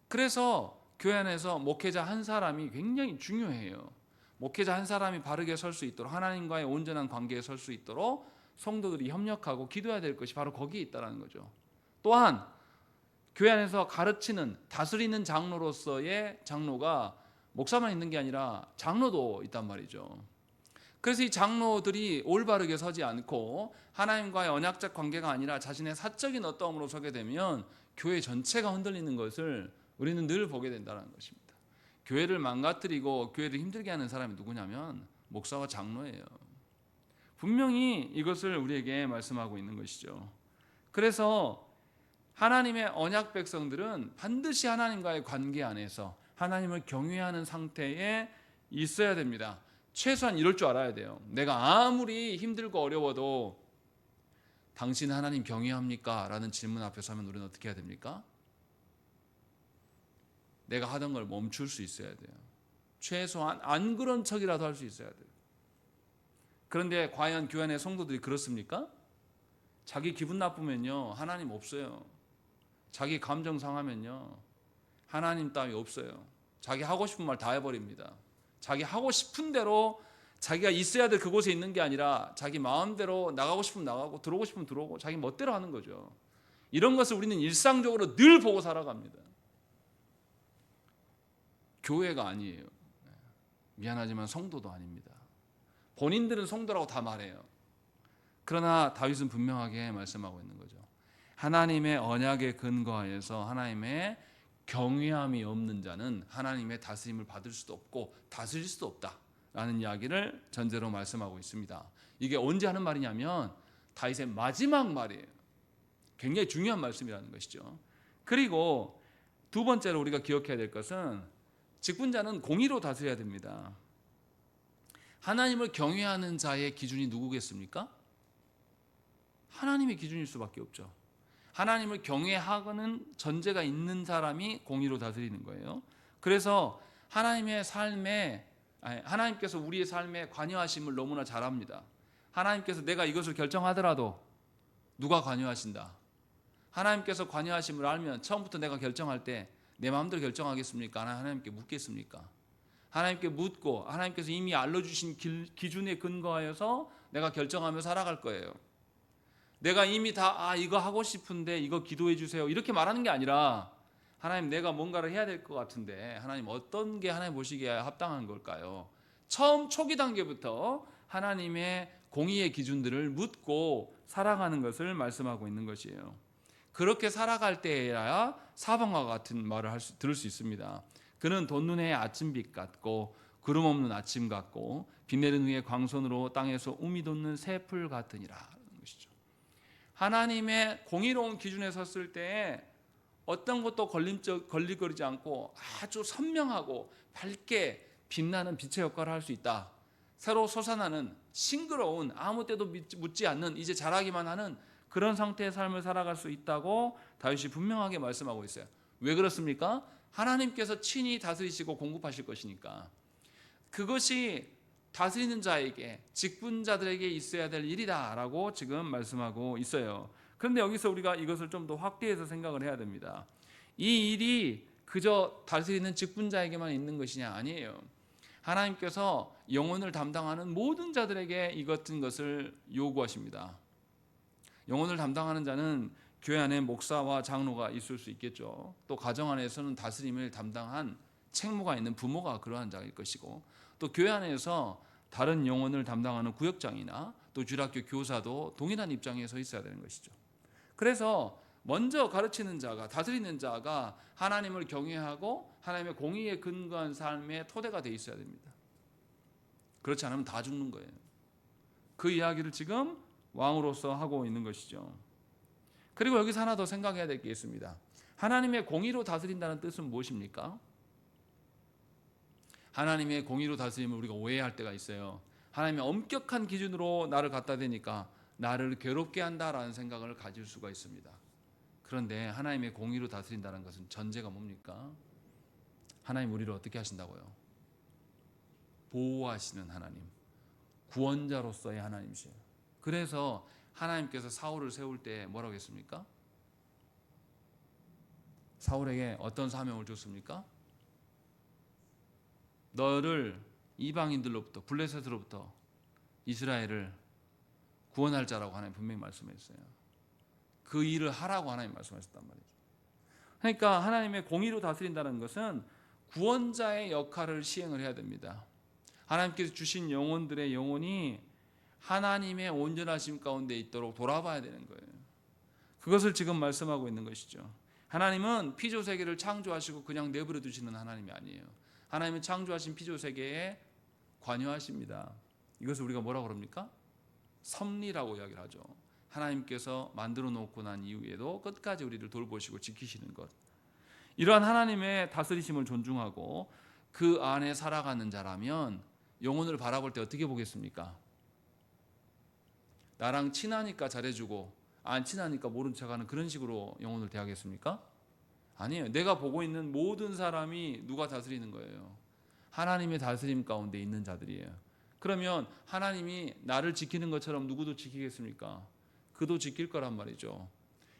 그래서 교회 안에서 목회자 한 사람이 굉장히 중요해요. 목회자 한 사람이 바르게 설 수 있도록, 하나님과의 온전한 관계에 설 수 있도록 성도들이 협력하고 기도해야 될 것이 바로 거기에 있다는 거죠. 또한 교회 안에서 가르치는, 다스리는 장로로서의 장로가 목사만 있는 게 아니라 장로도 있단 말이죠. 그래서 이 장로들이 올바르게 서지 않고 하나님과의 언약적 관계가 아니라 자신의 사적인 어떠함으로 서게 되면 교회 전체가 흔들리는 것을 우리는 늘 보게 된다는 것입니다. 교회를 망가뜨리고 교회를 힘들게 하는 사람이 누구냐면 목사와 장로예요. 분명히 이것을 우리에게 말씀하고 있는 것이죠. 그래서 하나님의 언약 백성들은 반드시 하나님과의 관계 안에서 하나님을 경외하는 상태에 있어야 됩니다. 최소한 이럴 줄 알아야 돼요. 내가 아무리 힘들고 어려워도 당신 하나님 경외합니까? 라는 질문 앞에 서면 우리는 어떻게 해야 됩니까? 내가 하던 걸 멈출 수 있어야 돼요. 최소한 안 그런 척이라도 할 수 있어야 돼요. 그런데 과연 교회 안의 성도들이 그렇습니까? 자기 기분 나쁘면요 하나님 없어요. 자기 감정 상하면요 하나님 따위 없어요. 자기 하고 싶은 말 다 해버립니다. 자기 하고 싶은 대로 자기가 있어야 될 그곳에 있는 게 아니라 자기 마음대로 나가고 싶으면 나가고 들어오고 싶으면 들어오고 자기 멋대로 하는 거죠. 이런 것을 우리는 일상적으로 늘 보고 살아갑니다. 교회가 아니에요. 미안하지만 성도도 아닙니다. 본인들은 성도라고 다 말해요. 그러나 다윗은 분명하게 말씀하고 있는 거죠. 하나님의 언약에 근거하여서 하나님의 경외함이 없는 자는 하나님의 다스림을 받을 수도 없고 다스릴 수도 없다라는 이야기를 전제로 말씀하고 있습니다. 이게 언제 하는 말이냐면 다윗의 마지막 말이에요. 굉장히 중요한 말씀이라는 것이죠. 그리고 두 번째로 우리가 기억해야 될 것은 직분자는 공의로 다스려야 됩니다. 하나님을 경외하는 자의 기준이 누구겠습니까? 하나님의 기준일 수밖에 없죠. 하나님을 경외하는 전제가 있는 사람이 공의로 다스리는 거예요. 그래서 하나님께서 우리의 삶에 관여하심을 너무나 잘 압니다. 하나님께서 내가 이것을 결정하더라도 누가 관여하신다. 하나님께서 관여하심을 알면 처음부터 내가 결정할 때 내 마음대로 결정하겠습니까? 하나님께 묻겠습니까? 하나님께 묻고 하나님께서 이미 알려주신 기준에 근거하여서 내가 결정하며 살아갈 거예요. 내가 이미 다 이거 하고 싶은데 이거 기도해 주세요 이렇게 말하는 게 아니라 하나님 내가 뭔가를 해야 될 것 같은데 하나님 어떤 게 하나님 보시기에 합당한 걸까요? 처음 초기 단계부터 하나님의 공의의 기준들을 묻고 살아가는 것을 말씀하고 있는 것이에요. 그렇게 살아갈 때에야 사방과 같은 말을 들을 수 있습니다. 그는 돋눈의 아침빛 같고 구름 없는 아침 같고 비 내린 후에 광선으로 땅에서 우미 돋는 새풀 같으니라 하는 것이죠. 하나님의 공의로운 기준에 섰을 때 어떤 것도 걸리거리지 않고 아주 선명하고 밝게 빛나는 빛의 역할을 할 수 있다. 새로 솟아나는 싱그러운 아무 때도 묻지 않는 이제 자라기만 하는 그런 상태의 삶을 살아갈 수 있다고 다윗이 분명하게 말씀하고 있어요. 왜 그렇습니까? 하나님께서 친히 다스리시고 공급하실 것이니까. 그것이 다스리는 자에게 직분자들에게 있어야 될 일이다라고 지금 말씀하고 있어요. 그런데 여기서 우리가 이것을 좀 더 확대해서 생각을 해야 됩니다. 이 일이 그저 다스리는 직분자에게만 있는 것이냐? 아니에요. 하나님께서 영혼을 담당하는 모든 자들에게 이 같은 것을 요구하십니다. 영혼을 담당하는 자는 교회 안에 목사와 장로가 있을 수 있겠죠. 또 가정 안에서는 다스림을 담당한 책무가 있는 부모가 그러한 자일 것이고, 또 교회 안에서 다른 영혼을 담당하는 구역장이나 또 주일학교 교사도 동일한 입장에 서 있어야 되는 것이죠. 그래서 먼저 가르치는 자가, 다스리는 자가 하나님을 경외하고 하나님의 공의에 근거한 삶의 토대가 돼 있어야 됩니다. 그렇지 않으면 다 죽는 거예요. 그 이야기를 지금 왕으로서 하고 있는 것이죠. 그리고 여기서 하나 더 생각해야 될 게 있습니다. 하나님의 공의로 다스린다는 뜻은 무엇입니까? 하나님의 공의로 다스림을 우리가 오해할 때가 있어요. 하나님의 엄격한 기준으로 나를 갖다 대니까 나를 괴롭게 한다라는 생각을 가질 수가 있습니다. 그런데 하나님의 공의로 다스린다는 것은 전제가 뭡니까? 하나님 우리를 어떻게 하신다고요? 보호하시는 하나님, 구원자로서의 하나님이세요. 그래서 하나님께서 사울을 세울 때 뭐라고 했습니까? 사울에게 어떤 사명을 줬습니까? 너를 이방인들로부터, 블레셋으로부터 이스라엘을 구원할 자라고 하나님 분명히 말씀했어요. 그 일을 하라고 하나님 말씀하셨단 말이죠. 그러니까 하나님의 공의로 다스린다는 것은 구원자의 역할을 시행을 해야 됩니다. 하나님께서 주신 영혼들의 영혼이 하나님의 온전하심 가운데 있도록 돌아봐야 되는 거예요. 그것을 지금 말씀하고 있는 것이죠. 하나님은 피조세계를 창조하시고 그냥 내버려 두시는 하나님이 아니에요. 하나님은 창조하신 피조세계에 관여하십니다. 이것을 우리가 뭐라고 그럽니까? 섭리라고 이야기를 하죠. 하나님께서 만들어 놓고 난 이후에도 끝까지 우리를 돌보시고 지키시는 것. 이러한 하나님의 다스리심을 존중하고 그 안에 살아가는 자라면 영혼을 바라볼 때 어떻게 보겠습니까? 나랑 친하니까 잘해주고 안 친하니까 모른 척하는 그런 식으로 영혼을 대하겠습니까? 아니에요. 내가 보고 있는 모든 사람이 누가 다스리는 거예요? 하나님의 다스림 가운데 있는 자들이에요. 그러면 하나님이 나를 지키는 것처럼 누구도 지키겠습니까? 그도 지킬 거란 말이죠.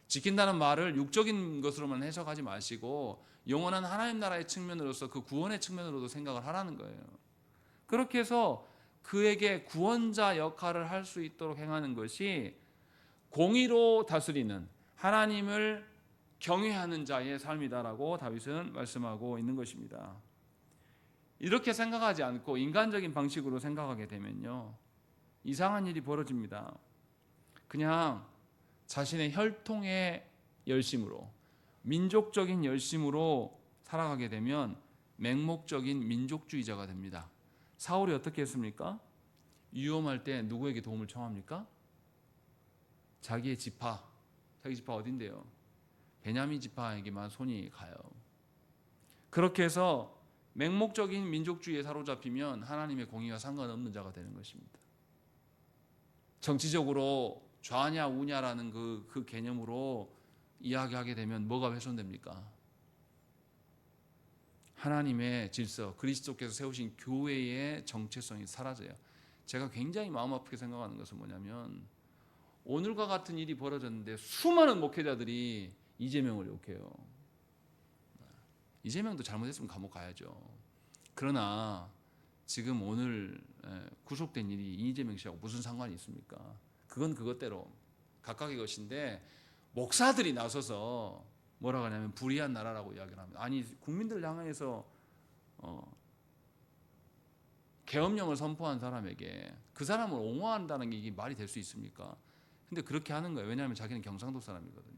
지킨다는 말을 육적인 것으로만 해석하지 마시고 영원한 하나님 나라의 측면으로서 그 구원의 측면으로도 생각을 하라는 거예요. 그렇게 해서 그에게 구원자 역할을 할 수 있도록 행하는 것이 공의로 다스리는 하나님을 경외하는 자의 삶이다라고 다윗은 말씀하고 있는 것입니다. 이렇게 생각하지 않고 인간적인 방식으로 생각하게 되면요, 이상한 일이 벌어집니다. 그냥 자신의 혈통의 열심으로, 민족적인 열심으로 살아가게 되면 맹목적인 민족주의자가 됩니다. 사울이 어떻게 했습니까? 위험할 때 누구에게 도움을 청합니까? 자기 지파 어딘데요? 베냐민 지파에게만 손이 가요. 그렇게 해서 맹목적인 민족주의에 사로잡히면 하나님의 공의와 상관없는 자가 되는 것입니다. 정치적으로 좌냐 우냐라는 그 개념으로 이야기하게 되면 뭐가 훼손됩니까? 하나님의 질서, 그리스도께서 세우신 교회의 정체성이 사라져요. 제가 굉장히 마음 아프게 생각하는 것은 뭐냐면 오늘과 같은 일이 벌어졌는데 수많은 목회자들이 이재명을 욕해요. 이재명도 잘못했으면 감옥 가야죠. 그러나 지금 오늘 구속된 일이 이재명 씨하고 무슨 상관이 있습니까? 그건 그것대로 각각의 것인데 목사들이 나서서 뭐라고 하냐면 불의한 나라라고 이야기를 합니다. 아니 국민들 향해서 계엄령을 선포한 사람에게 그 사람을 옹호한다는 게 이게 말이 될 수 있습니까? 근데 그렇게 하는 거예요. 왜냐하면 자기는 경상도 사람이거든요.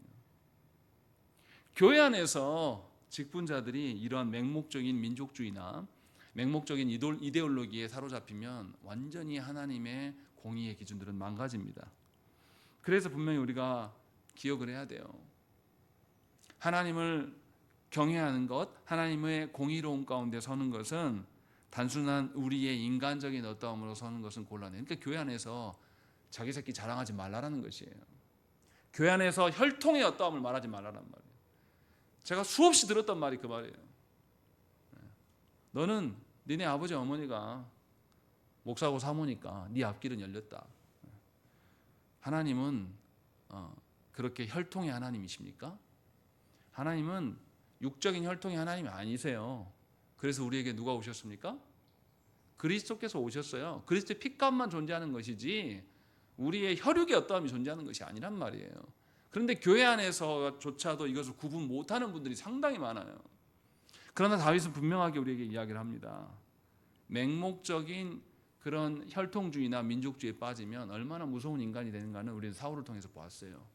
교회 안에서 직분자들이 이러한 맹목적인 민족주의나 맹목적인 이데올로기에 사로잡히면 완전히 하나님의 공의의 기준들은 망가집니다. 그래서 분명히 우리가 기억을 해야 돼요. 하나님을 경외하는 것, 하나님의 공의로움 가운데 서는 것은 단순한 우리의 인간적인 어떠함으로 서는 것은 곤란해요. 그러니까 교회 안에서 자기 새끼 자랑하지 말라라는 것이에요. 교회 안에서 혈통의 어떠함을 말하지 말라란 말이에요. 제가 수없이 들었던 말이 그 말이에요. 너는 니네 아버지 어머니가 목사고 사모니까 네 앞길은 열렸다. 하나님은 그렇게 혈통의 하나님이십니까? 하나님은 육적인 혈통의 하나님이 아니세요. 그래서 우리에게 누가 오셨습니까? 그리스도께서 오셨어요. 그리스도의 피값만 존재하는 것이지 우리의 혈육의 어떠함이 존재하는 것이 아니란 말이에요. 그런데 교회 안에서조차도 이것을 구분 못하는 분들이 상당히 많아요. 그러나 다윗은 분명하게 우리에게 이야기를 합니다. 맹목적인 그런 혈통주의나 민족주의에 빠지면 얼마나 무서운 인간이 되는가는 우리는 사울을 통해서 보았어요.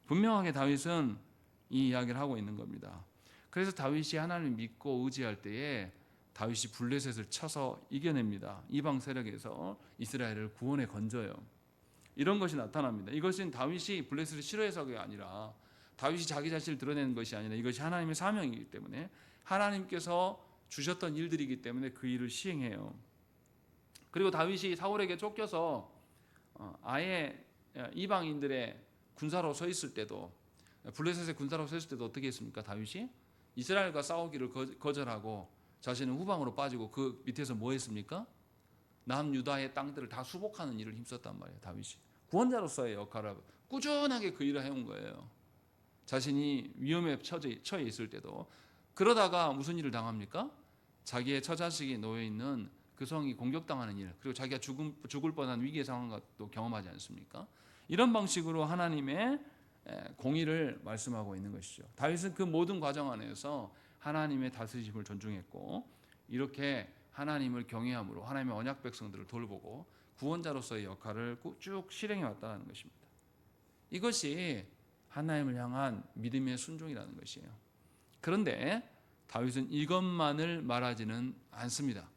분명하게 다윗은 이 이야기를 하고 있는 겁니다. 그래서 다윗이 하나님을 믿고 의지할 때에 다윗이 블레셋을 쳐서 이겨냅니다. 이방 세력에서 이스라엘을 구원해 건져요. 이런 것이 나타납니다. 이것은 다윗이 블레셋을 싫어해서가 아니라 다윗이 자기 자신을 드러내는 것이 아니라 이것이 하나님의 사명이기 때문에 하나님께서 주셨던 일들이기 때문에 그 일을 시행해요. 그리고 다윗이 사울에게 쫓겨서 아예 이방인들의 군사로 서 있을 때도 블레셋의 군사로 서 있을 때도 어떻게 했습니까? 다윗이 이스라엘과 싸우기를 거절하고 자신은 후방으로 빠지고 그 밑에서 뭐 했습니까? 남유다의 땅들을 다 수복하는 일을 힘썼단 말이에요. 다윗이 구원자로서의 역할을 꾸준하게 그 일을 해온 거예요. 자신이 위험에 처해 있을 때도. 그러다가 무슨 일을 당합니까? 자기의 처자식이 놓여있는 그 성이 공격당하는 일, 그리고 자기가 죽을 뻔한 위기의 상황도 경험하지 않습니까? 이런 방식으로 하나님의 공의를 말씀하고 있는 것이죠. 다윗은 그 모든 과정 안에서 하나님의 다스리심을 존중했고 이렇게 하나님을 경외함으로 하나님의 언약 백성들을 돌보고 구원자로서의 역할을 쭉 실행해 왔다는 것입니다. 이것이 하나님을 향한 믿음의 순종이라는 것이에요. 그런데 다윗은 이것만을 말하지는 않습니다.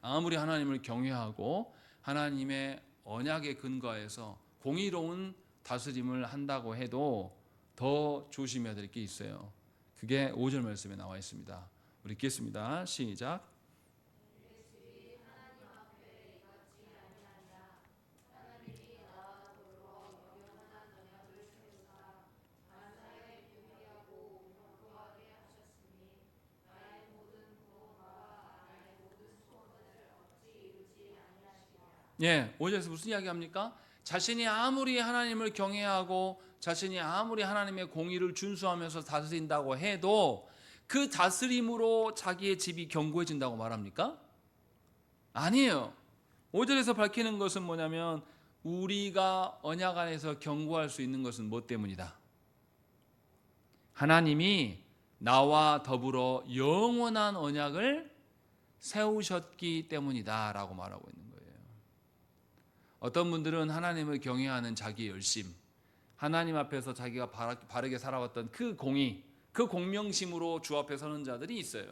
아무리 하나님을 경외하고 하나님의 언약에 근거해서 공의로운 다스림을 한다고 해도 더 조심해야 될 게 있어요. 그게 5절 말씀에 나와 있습니다. 우리 읽겠습니다. 시작. 예, 5절에서 무슨 이야기 합니까? 자신이 아무리 하나님을 경외하고 자신이 아무리 하나님의 공의를 준수하면서 다스린다고 해도 그 다스림으로 자기의 집이 견고해진다고 말합니까? 아니에요. 5절에서 밝히는 것은 뭐냐면 우리가 언약 안에서 견고할 수 있는 것은 뭐 때문이다? 하나님이 나와 더불어 영원한 언약을 세우셨기 때문이다 라고 말하고 있는 거예요. 어떤 분들은 하나님을 경외하는 자기의 열심, 하나님 앞에서 자기가 바르게 살아왔던 그 공의, 그 공명심으로 주 앞에 서는 자들이 있어요.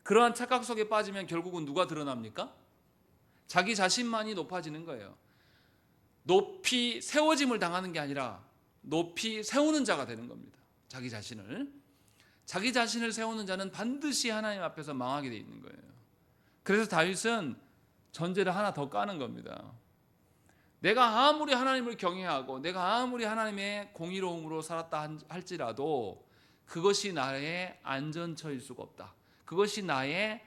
그러한 착각 속에 빠지면 결국은 누가 드러납니까? 자기 자신만이 높아지는 거예요. 높이 세워짐을 당하는 게 아니라 높이 세우는 자가 되는 겁니다. 자기 자신을 세우는 자는 반드시 하나님 앞에서 망하게 돼 있는 거예요. 그래서 다윗은 전제를 하나 더 까는 겁니다. 내가 아무리 하나님을 경외하고 내가 아무리 하나님의 공의로움으로 살았다 할지라도 그것이 나의 안전처일 수가 없다. 그것이 나의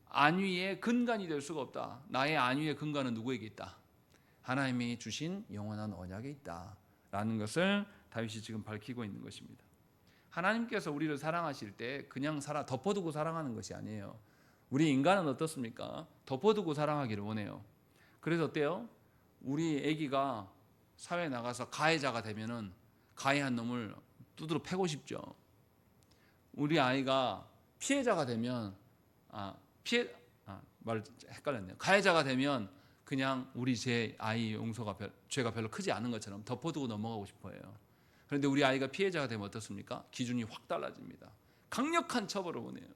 안위의 근간이 될 수가 없다. 나의 안위의 근간은 누구에게 있다? 하나님이 주신 영원한 언약에 있다 라는 것을 다윗이 지금 밝히고 있는 것입니다. 하나님께서 우리를 사랑하실 때 그냥 덮어두고 사랑하는 것이 아니에요. 우리 인간은 어떻습니까? 덮어두고 사랑하기를 원해요. 그래서 어때요? 우리 아기가 사회에 나가서 가해자가 되면은 가해한 놈을 두드러 패고 싶죠. 우리 아이가 피해자가 되면 말 헷갈렸네요. 가해자가 되면 그냥 우리 제 아이 죄가 별로 크지 않은 것처럼 덮어두고 넘어가고 싶어요. 그런데 우리 아이가 피해자가 되면 어떻습니까? 기준이 확 달라집니다. 강력한 처벌을 원해요.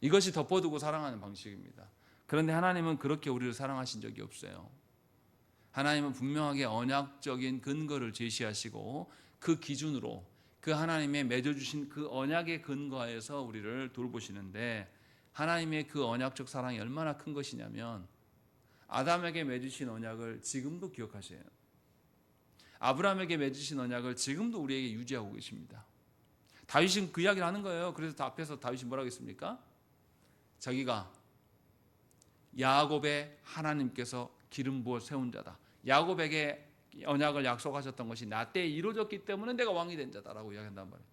이것이 덮어두고 사랑하는 방식입니다. 그런데 하나님은 그렇게 우리를 사랑하신 적이 없어요. 하나님은 분명하게 언약적인 근거를 제시하시고 그 기준으로 그 하나님의 맺어주신 그 언약의 근거에서 우리를 돌보시는데, 하나님의 그 언약적 사랑이 얼마나 큰 것이냐면 아담에게 맺으신 언약을 지금도 기억하세요. 아브라함에게 맺으신 언약을 지금도 우리에게 유지하고 계십니다. 다윗은 그 이야기를 하는 거예요. 그래서 앞에서 다윗이 뭐라고 했습니까? 자기가 야곱의 하나님께서 기름 부어 세운 자다. 야곱에게 언약을 약속하셨던 것이 나 때에 이루어졌기 때문에 내가 왕이 된 자다라고 이야기한단 말이에요.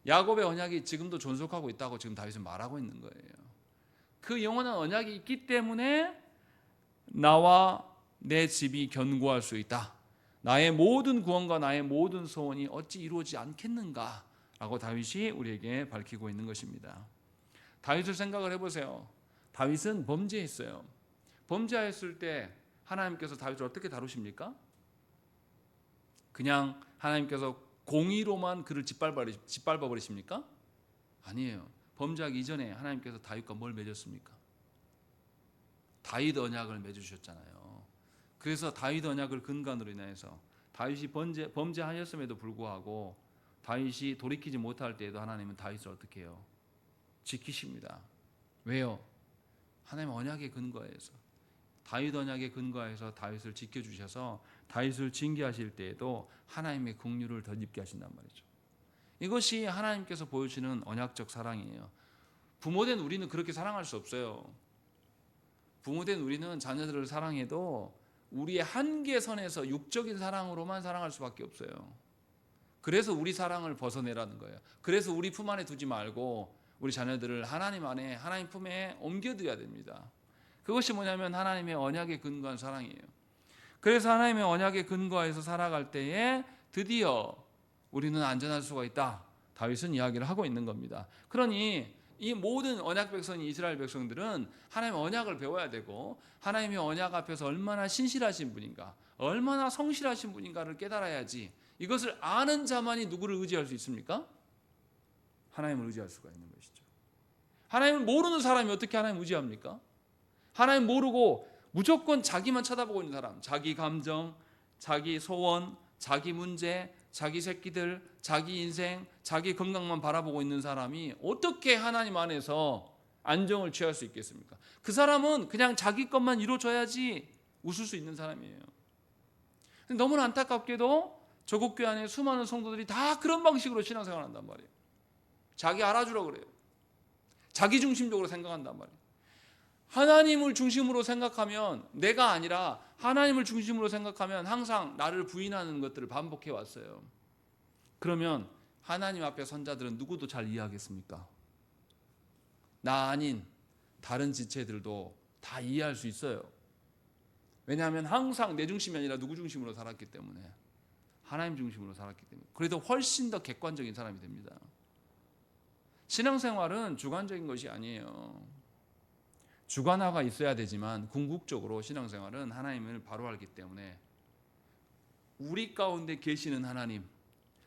야곱의 언약이 지금도 존속하고 있다고 지금 다윗은 말하고 있는 거예요. 그 영원한 언약이 있기 때문에 나와 내 집이 견고할 수 있다. 나의 모든 구원과 나의 모든 소원이 어찌 이루어지지 않겠는가 라고 다윗이 우리에게 밝히고 있는 것입니다. 다윗을 생각을 해보세요. 다윗은 범죄했어요. 범죄했을 때 하나님께서 다윗을 어떻게 다루십니까? 그냥 하나님께서 공의로만 그를 짓밟아 버리십니까? 아니에요. 범죄하기 이전에 하나님께서 다윗과 뭘 맺었습니까? 다윗 언약을 맺으셨잖아요. 그래서 다윗 언약을 근간으로 인해서 다윗이 범죄하였음에도 불구하고 다윗이 돌이키지 못할 때에도 하나님은 다윗을 어떻게 해요? 지키십니다. 왜요? 하나님 언약의 근거에서, 다윗 언약의 근거에서 다윗을 지켜주셔서 다윗을 징계하실 때에도 하나님의 긍휼을 덧입게 하신단 말이죠. 이것이 하나님께서 보여주시는 언약적 사랑이에요. 부모된 우리는 그렇게 사랑할 수 없어요. 부모된 우리는 자녀들을 사랑해도 우리의 한계선에서 육적인 사랑으로만 사랑할 수밖에 없어요. 그래서 우리 사랑을 벗어내라는 거예요. 그래서 우리 품 안에 두지 말고 우리 자녀들을 하나님 안에, 하나님 품에 옮겨둬야 됩니다. 그것이 뭐냐면 하나님의 언약에 근거한 사랑이에요. 그래서 하나님의 언약에 근거해서 살아갈 때에 드디어 우리는 안전할 수가 있다. 다윗은 이야기를 하고 있는 겁니다. 그러니 이 모든 언약 백성이, 이스라엘 백성들은 하나님의 언약을 배워야 되고 하나님의 언약 앞에서 얼마나 신실하신 분인가, 얼마나 성실하신 분인가를 깨달아야지. 이것을 아는 자만이 누구를 의지할 수 있습니까? 하나님을 의지할 수가 있는 것이죠. 하나님을 모르는 사람이 어떻게 하나님을 의지합니까? 하나님 모르고 무조건 자기만 쳐다보고 있는 사람, 자기 감정, 자기 소원, 자기 문제, 자기 새끼들, 자기 인생, 자기 건강만 바라보고 있는 사람이 어떻게 하나님 안에서 안정을 취할 수 있겠습니까? 그 사람은 그냥 자기 것만 이루어져야지 웃을 수 있는 사람이에요. 너무나 안타깝게도 조국교회 안에 수많은 성도들이 다 그런 방식으로 신앙생활을 한단 말이에요. 자기 알아주라고 그래요. 자기 중심적으로 생각한단 말이에요. 하나님을 중심으로 생각하면, 내가 아니라 하나님을 중심으로 생각하면 항상 나를 부인하는 것들을 반복해 왔어요. 그러면 하나님 앞에 선 자들은 누구도 잘 이해하겠습니까? 나 아닌 다른 지체들도 다 이해할 수 있어요. 왜냐하면 항상 내 중심이 아니라 누구 중심으로 살았기 때문에, 하나님 중심으로 살았기 때문에. 그래도 훨씬 더 객관적인 사람이 됩니다. 신앙생활은 주관적인 것이 아니에요. 주관화가 있어야 되지만 궁극적으로 신앙생활은 하나님을 바로 알기 때문에 우리 가운데 계시는 하나님,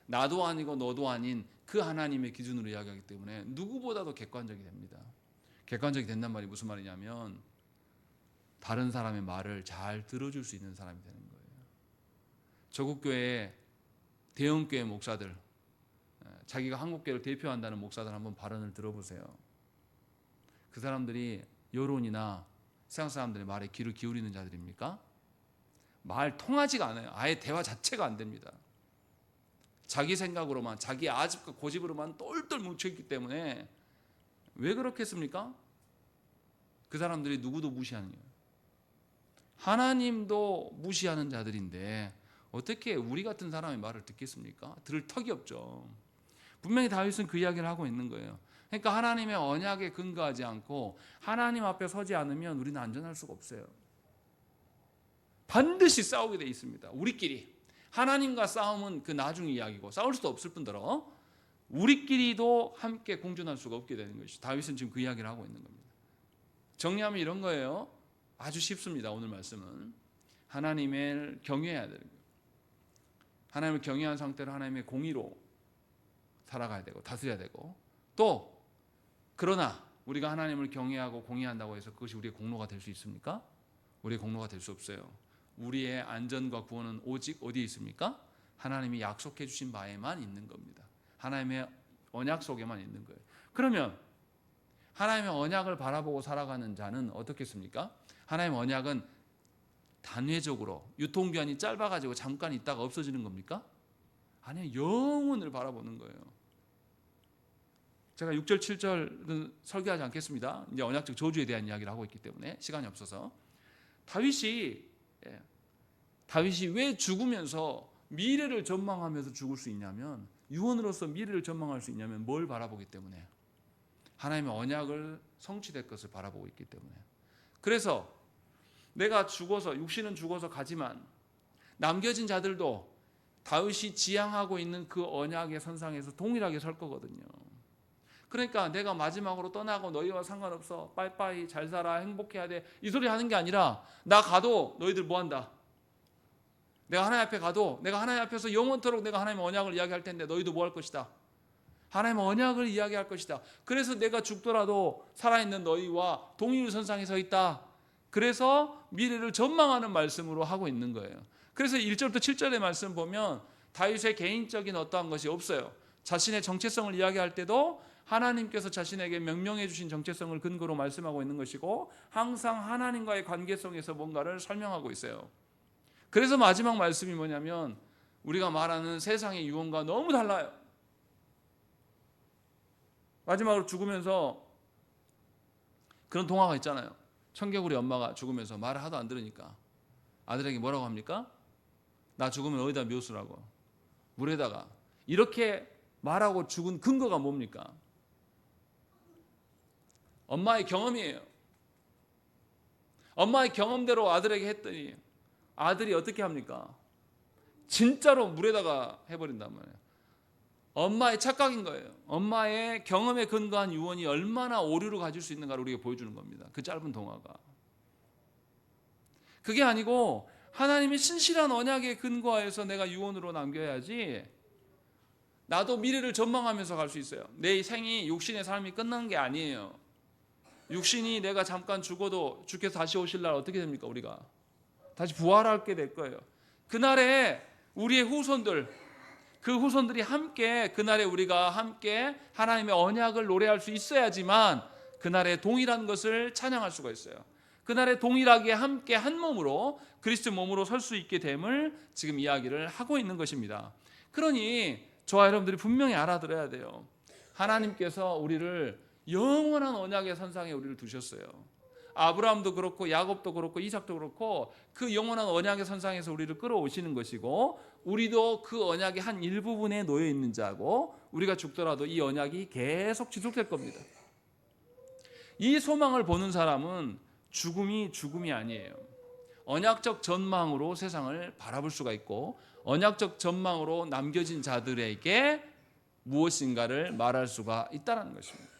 나도 아니고 너도 아닌 그 하나님의 기준으로 이야기하기 때문에 누구보다도 객관적이 됩니다. 객관적이 된단 말이 무슨 말이냐면 다른 사람의 말을 잘 들어줄 수 있는 사람이 되는 거예요. 조국교회 대형교회 목사들, 자기가 한국교회를 대표한다는 목사들 한번 발언을 들어보세요. 그 사람들이 여론이나 세상 사람들의 말에 귀를 기울이는 자들입니까? 말 통하지가 않아요. 아예 대화 자체가 안 됩니다. 자기 생각으로만, 자기 아집과 고집으로만 똘똘 뭉쳐있기 때문에 왜 그렇겠습니까? 그 사람들이 누구도 무시하는 거예요. 하나님도 무시하는 자들인데 어떻게 우리 같은 사람의 말을 듣겠습니까? 들을 턱이 없죠. 분명히 다윗은 그 이야기를 하고 있는 거예요. 그러니까 하나님의 언약에 근거하지 않고 하나님 앞에 서지 않으면 우리는 안전할 수가 없어요. 반드시 싸우게 돼 있습니다. 우리끼리. 하나님과 싸움은 그 나중 이야기고 싸울 수도 없을 뿐더러 우리끼리도 함께 공존할 수가 없게 되는 것이죠. 다윗은 지금 그 이야기를 하고 있는 겁니다. 정리하면 이런 거예요. 아주 쉽습니다. 오늘 말씀은 하나님을 경외해야 되는 거예요. 하나님을 경외한 상태로 하나님의 공의로 살아가야 되고 다스려야 되고, 또 그러나 우리가 하나님을 경외하고 공의한다고 해서 그것이 우리의 공로가 될 수 있습니까? 우리의 공로가 될 수 없어요. 우리의 안전과 구원은 오직 어디에 있습니까? 하나님이 약속해 주신 바에만 있는 겁니다. 하나님의 언약 속에만 있는 거예요. 그러면 하나님의 언약을 바라보고 살아가는 자는 어떻겠습니까? 하나님의 언약은 단회적으로 유통기한이 짧아가지고 잠깐 있다가 없어지는 겁니까? 아니요, 영원을 바라보는 거예요. 제가 6절 7절은 설교하지 않겠습니다. 이제 언약적 저주에 대한 이야기를 하고 있기 때문에 시간이 없어서. 다윗이 왜 죽으면서 미래를 전망하면서 죽을 수 있냐면, 유언으로서 미래를 전망할 수 있냐면 뭘 바라보기 때문에? 하나님의 언약을 성취될 것을 바라보고 있기 때문에. 그래서 내가 죽어서, 육신은 죽어서 가지만 남겨진 자들도 다윗이 지향하고 있는 그 언약의 선상에서 동일하게 설 거거든요. 그러니까 내가 마지막으로 떠나고 너희와 상관없어, 빠이빠이, 잘 살아, 행복해야 돼, 이 소리 하는 게 아니라 나 가도 너희들 뭐한다? 내가 하나님 앞에 가도 내가 하나님 앞에서 영원토록 내가 하나님의 언약을 이야기할 텐데 너희도 뭐 할 것이다? 하나님의 언약을 이야기할 것이다. 그래서 내가 죽더라도 살아있는 너희와 동일 선상에 서 있다. 그래서 미래를 전망하는 말씀으로 하고 있는 거예요. 그래서 1절부터 7절의 말씀 보면 다윗의 개인적인 어떠한 것이 없어요. 자신의 정체성을 이야기할 때도 하나님께서 자신에게 명령해 주신 정체성을 근거로 말씀하고 있는 것이고, 항상 하나님과의 관계성에서 뭔가를 설명하고 있어요. 그래서 마지막 말씀이 뭐냐면 우리가 말하는 세상의 유언과 너무 달라요. 마지막으로 죽으면서 그런 동화가 있잖아요. 청개구리 엄마가 죽으면서 말을 하도 안 들으니까 아들에게 뭐라고 합니까? 나 죽으면 어디다 묘수라고? 물에다가. 이렇게 말하고 죽은 근거가 뭡니까? 엄마의 경험이에요. 엄마의 경험대로 아들에게 했더니 아들이 어떻게 합니까? 진짜로 물에다가 해버린단 말이에요. 엄마의 착각인 거예요. 엄마의 경험에 근거한 유언이 얼마나 오류를 가질 수 있는가를 우리에게 보여주는 겁니다. 그 짧은 동화가. 그게 아니고 하나님의 신실한 언약에 근거하여서 내가 유언으로 남겨야지, 나도 미래를 전망하면서 갈 수 있어요. 내 생이 육신의 삶이 끝난 게 아니에요. 육신이 내가 잠깐 죽어도 주께서 다시 오실 날 어떻게 됩니까? 우리가 다시 부활하게 될 거예요. 그날에 우리의 후손들, 그 후손들이 함께, 그날에 우리가 함께 하나님의 언약을 노래할 수 있어야지만 그날에 동일한 것을 찬양할 수가 있어요. 그날에 동일하게 함께 한 몸으로 그리스도 몸으로 설 수 있게 됨을 지금 이야기를 하고 있는 것입니다. 그러니 저와 여러분들이 분명히 알아들어야 돼요. 하나님께서 우리를 영원한 언약의 선상에 우리를 두셨어요. 아브라함도 그렇고 야곱도 그렇고 이삭도 그렇고 그 영원한 언약의 선상에서 우리를 끌어오시는 것이고, 우리도 그 언약의 한 일부분에 놓여 있는 자고, 우리가 죽더라도 이 언약이 계속 지속될 겁니다. 이 소망을 보는 사람은 죽음이 아니에요. 언약적 전망으로 세상을 바라볼 수가 있고, 언약적 전망으로 남겨진 자들에게 무엇인가를 말할 수가 있다는 것입니다.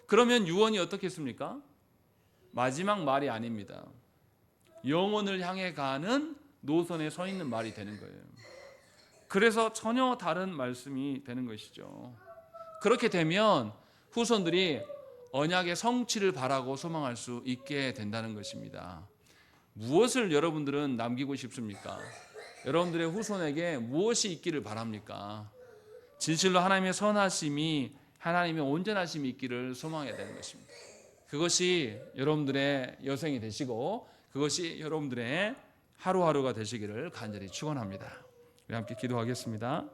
그러면 유언이 어떻겠습니까? 마지막 말이 아닙니다. 영혼을 향해 가는 노선에 서 있는 말이 되는 거예요. 그래서 전혀 다른 말씀이 되는 것이죠. 그렇게 되면 후손들이 언약의 성취를 바라고 소망할 수 있게 된다는 것입니다. 무엇을 여러분들은 남기고 싶습니까? 여러분들의 후손에게 무엇이 있기를 바랍니까? 진실로 하나님의 선하심이, 하나님의 온전하심이 있기를 소망해야 되는 것입니다. 그것이 여러분들의 여생이 되시고 그것이 여러분들의 하루하루가 되시기를 간절히 축원합니다. 우리 함께 기도하겠습니다.